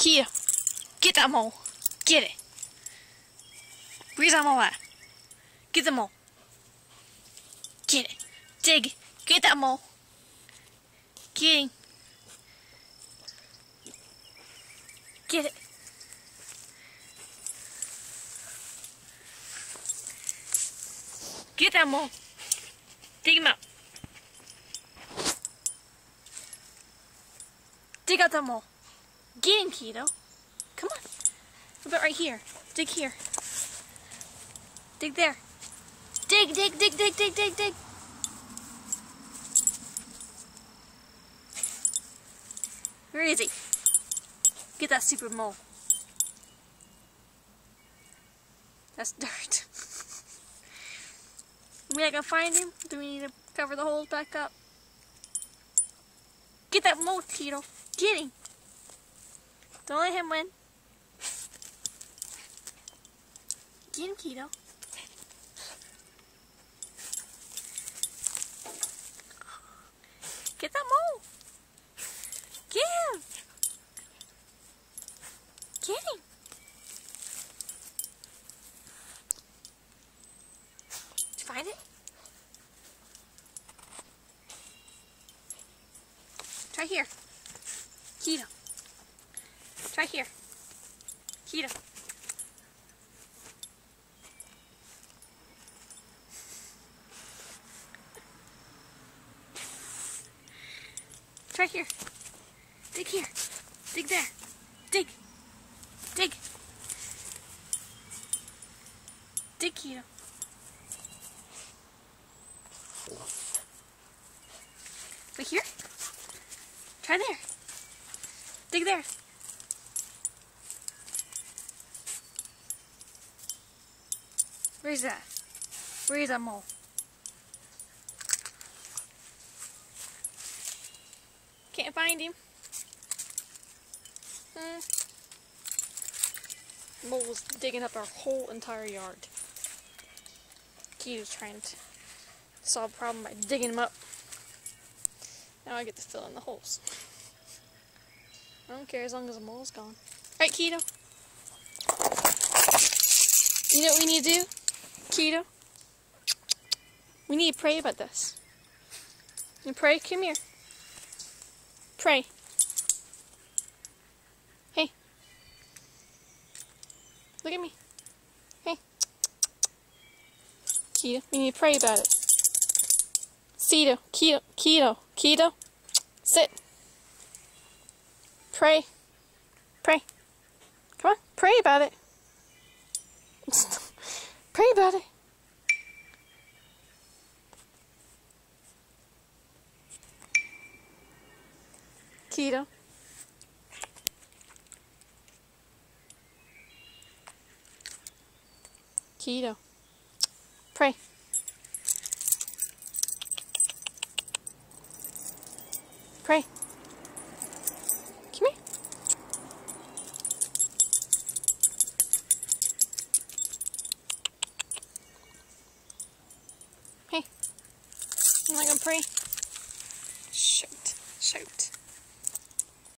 Kia, get that mole. Get it. Where's that mole at? Get the mole. Get it. Dig. Get that mole. Get him. Get it. Get that mole. Dig him out. Dig out that mole. Get him, Keto. Come on. How about right here? Dig here. Dig there. Dig, dig, dig, dig, dig, dig, dig. Where is he? Get that super mole. That's dirt. We not gonna find him? Do we need to cover the holes back up? Get that mole, Keto. Get him. Don't let him win. Get him, Keto. Get that mole. Get him. Get him. Did you find it? Try here. Keto. Try here. Keto. Try here. Dig here. Dig there. Dig. Dig. Dig, Keto. Right here. Try there. Dig there. Where's that? Where is that mole? Can't find him. Mole's digging up our whole entire yard. Keto's trying to solve the problem by digging them up. Now I get to fill in the holes. I don't care as long as the mole's gone. Right, Keto? You know what we need to do, Keto? We need to pray about this. You pray? Come here. Pray. Hey. Look at me. Hey. Keto, we need to pray about it. Keto, Keto, Keto, Keto. Sit. Pray. Pray. Come on, pray about it. Pray about it. Keto. Keto. Pray. Pray. Come here. Hey. I'm not gonna pray. Shoot. Shoot.